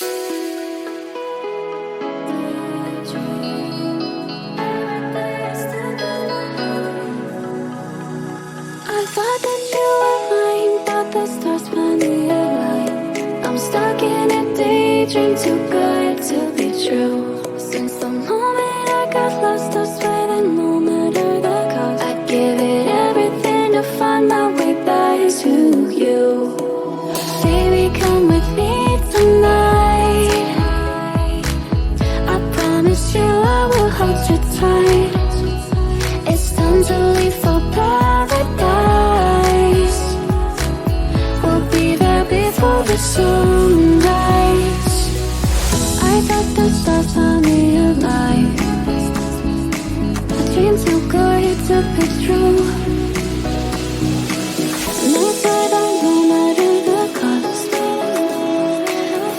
I thought that you were mine, thought the stars finally aligned. I'm stuck in a daydream, too good to be true. Since the moment I got lost, I swear that no matter the cost, I'd give it everything to find my way back to you. Baby, come with me tonight. I promise you I will hold you tight. It's time to leave for paradise. We'll be there before the sunrise. I thought the stars found me alive. A dream too good to be true. No further, no matter the cost.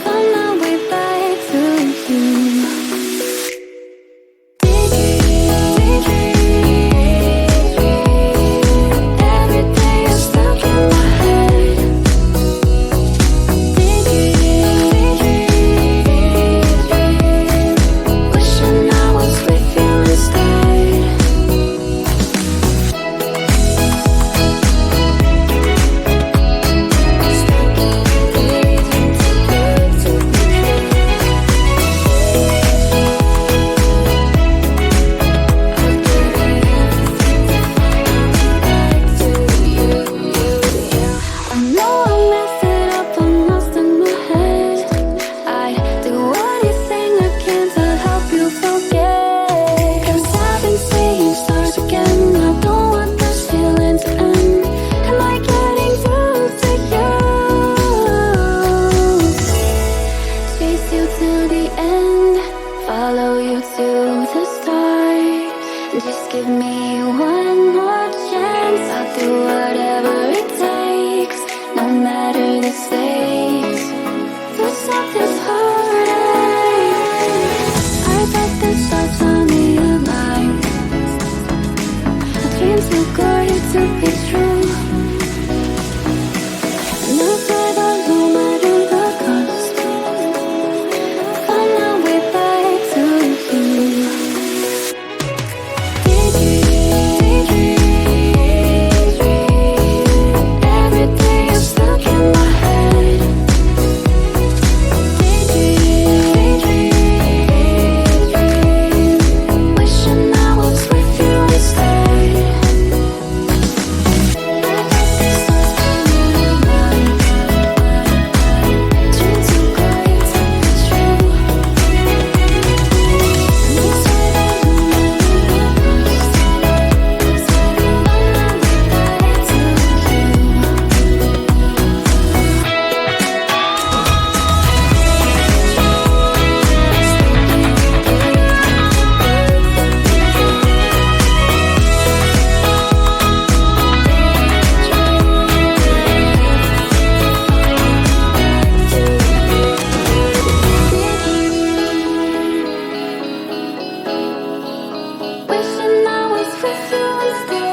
Find my way back to you. Every day you're stuck in my head. Wishing I was with you instead. I know I messed it up, I'm lost in my head. I'd do anything I can to help you forget. 'Cause I've been saying start again. I don't want this feeling to end. Am I getting through to you? Chase you to the end, follow you to the start. Just give me one more chance. I'll do whatever it takes, no matter the stakes. To stop this heartache. I thought the stars found me alive. A dream too good to be true. No further, no matter the cost. Find my way back to you. Every day you're stuck in my head. Wishing I was with you instead. Dream too good to be true. No further, no matter the cost. Find my way back to you. Wishing I was with you instead.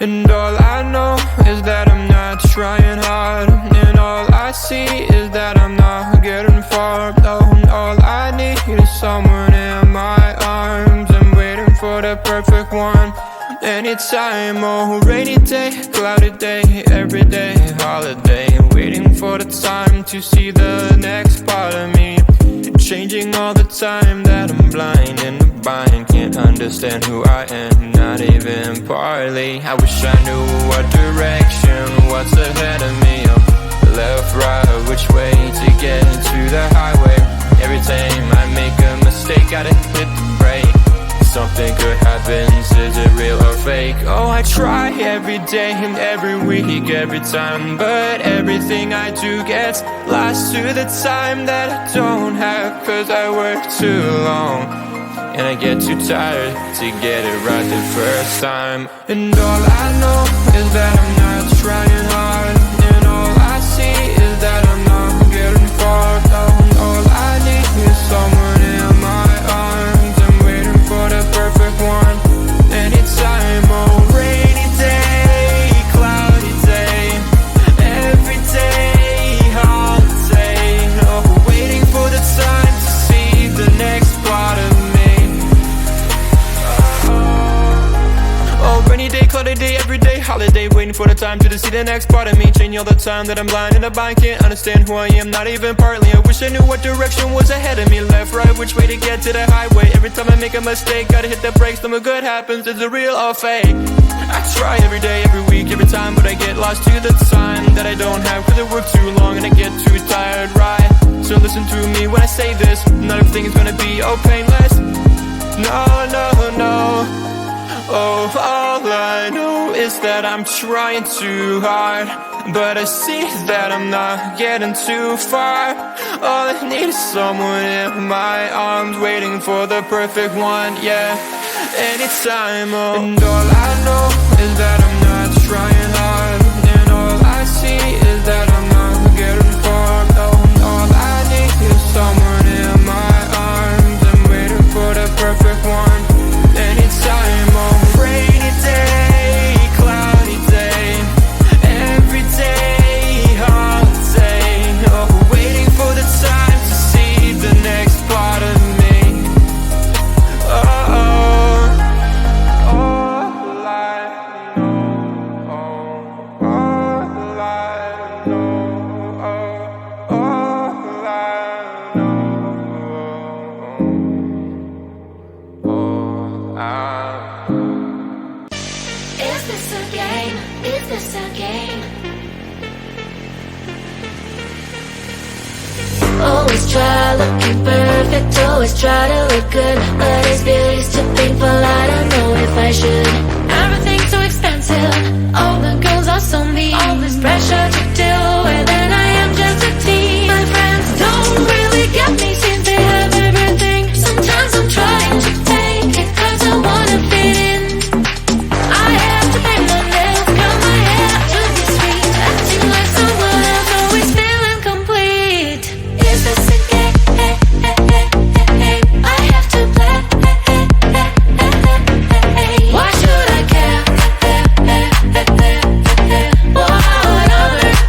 And all I know is that I'm not trying hard, and all I see is that I'm not getting far. Oh, all I need is someone in my arms. I'm waiting for the perfect one. Anytime, oh, rainy day, cloudy day, every day, holiday. Waiting for the time to see the next part of me. Changing all the time, that I'm blind in the bind. Can't understand who I am, not even partly. I wish I knew what direction, what's ahead of me. Left, right, which way to get to the highway. Every time I make a mistake, gotta hit the brake. Something good happens, is it real or fake? Oh, I try every day and every week, every time, but everything I do gets lost to the time that I don't have. 'Cause I work too long, and I get too tired to get it right the first time. And all I know is that I'm not trying hard, and all I see is that I'm not see the next part of me change all the time that I'm blind and I can't understand who I am, not even partly. I wish I knew what direction was ahead of me. Left, right, which way to get to the highway. Every time I make a mistake, gotta hit the brakes. Something good happens, is it real or fake? I try every day, every week, every time, but I get lost to the time that I don't have, cause I work too long and I get too tired, right? So listen to me when I say this, not everything is gonna be all painless. No, no, no. Oh, all I know is that I'm trying too hard, but I see that I'm not getting too far. All I need is someone in my arms, waiting for the perfect one, yeah. Anytime, oh. And all I know is that I'm not trying hard, and all I see is that I'm not getting far. Oh, all I need is someone in my arms, I'm waiting for the perfect one. Anytime, oh. Rainy day, cloudy day, every day, holiday. Oh, waiting for the time to see the next part of me. Oh, all I know, all I know, all I know, all I. Is this a game? Is this a game? Always try looking perfect, always try to look good, but is beauty's too painful? I don't know if I should. Everything's so expensive, all the girls are so mean, all this pressure to deal with, and I am just a teen. My friends don't really get me since they have everything. Sometimes I'm trying to take it cause I wanna fit in. I have to paint my nails, curl my hair to be sweet, acting like someone else, always feeling complete. Is this a game? I have to play. Why should I care? What others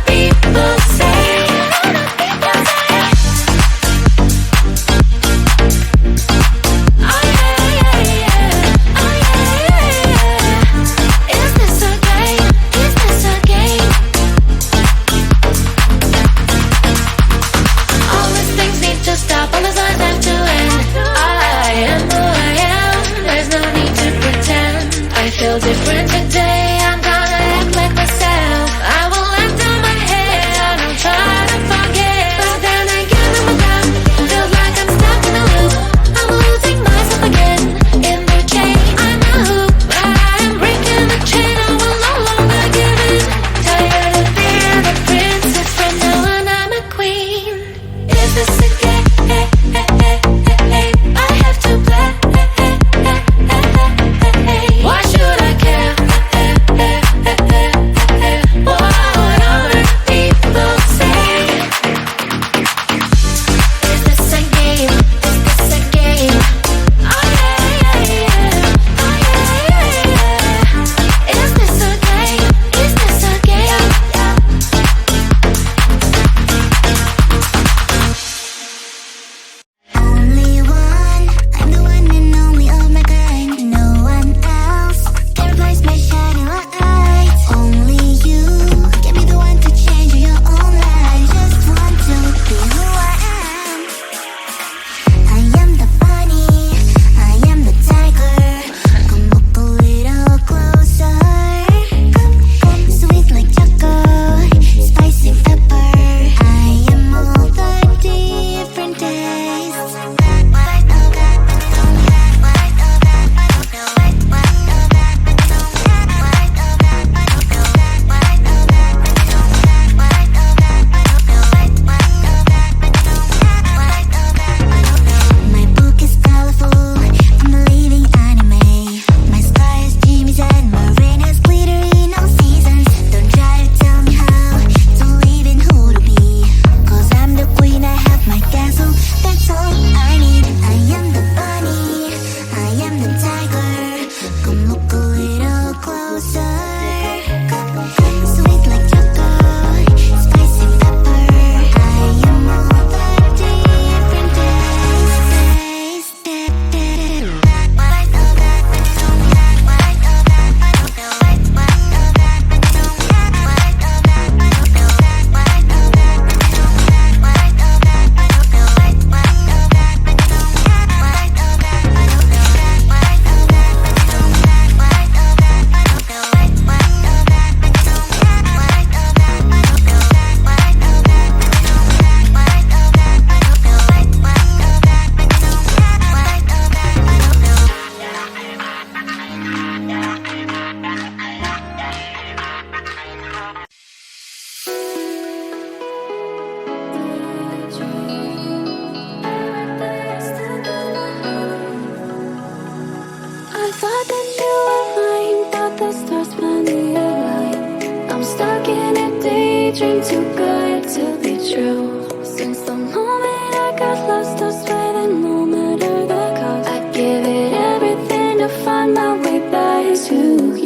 true. Since the moment I got lost, I swear that no matter the cost, I'd give it everything to find my way back to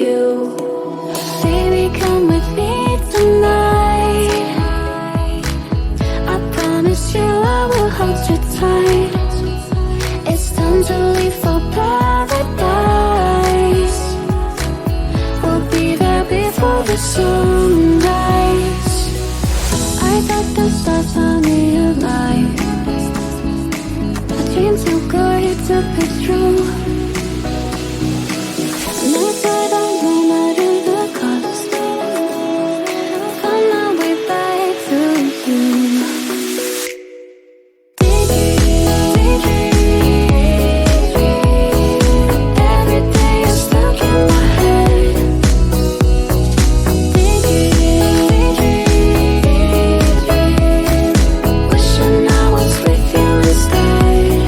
you. Baby, come with me tonight. I promise you I will hold you tight. It's time to leave for paradise. We'll be there before the sunrise. I thought the stars found me alive. A dream too good to be true. And I said I no matter the cost, find my way back to you. Every day you're stuck in my head. Wishing I was with you instead.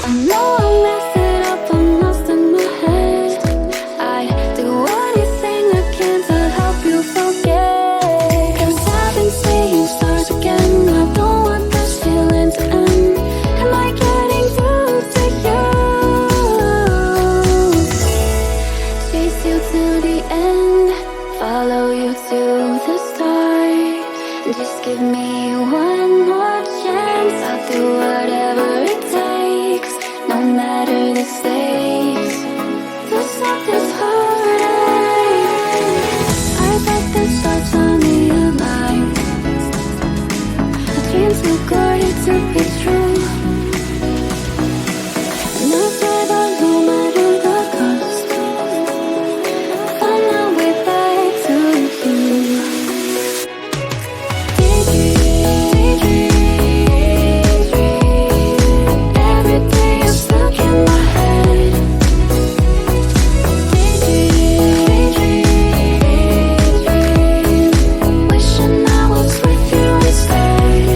I know I messed it up, I'm lost in my head. I'd do anything I can to help you forget. 'Cause I've been seeing stars again. I don't want this feeling to end. Am I getting through to you? Chase you to the end, follow you to the start. Just give me one more chance. I'll do whatever it takes, no matter the stakes. To stop this heartache. I thought the stars found me alive. A dream too good to be true. And I said that no matter the cost, find my way back to you. Every day you're stuck in my head. Wishing I was with you instead.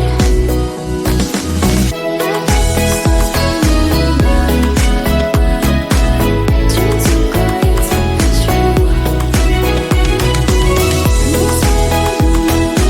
Dream too good to be true. You said I know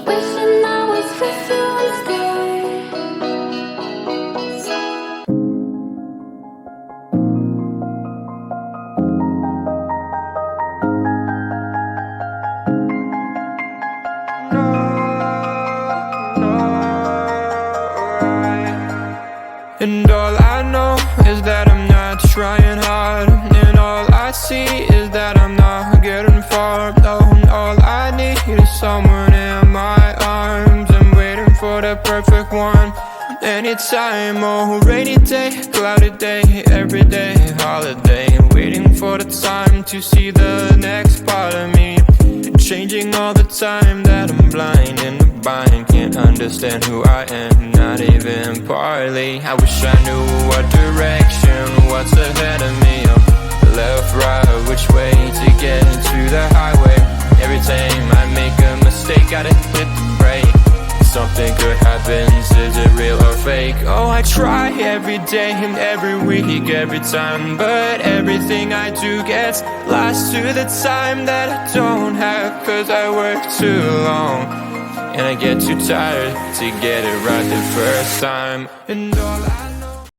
wishing I was with you instead. And all I know is that I'm not trying hard, and all I see is that I'm not getting far. No, all I need is someone in my arms. I'm waiting for the perfect one. Anytime, oh, rainy day, cloudy day, every day, holiday. Waiting for the time to see the next part of me. Changing all the time that I'm blind in the bind. Can't understand who I am, not even partly. I wish I knew what direction, what's ahead of me. Left, right, which way to get to the highway. Every time I make a mistake, gotta hit the brake. Something good happens, is it real or fake? Oh, I try every day and every week, every time, but everything I do gets lost to the time that I don't have. 'Cause I work too long, and I get too tired to get it right the first time. And all I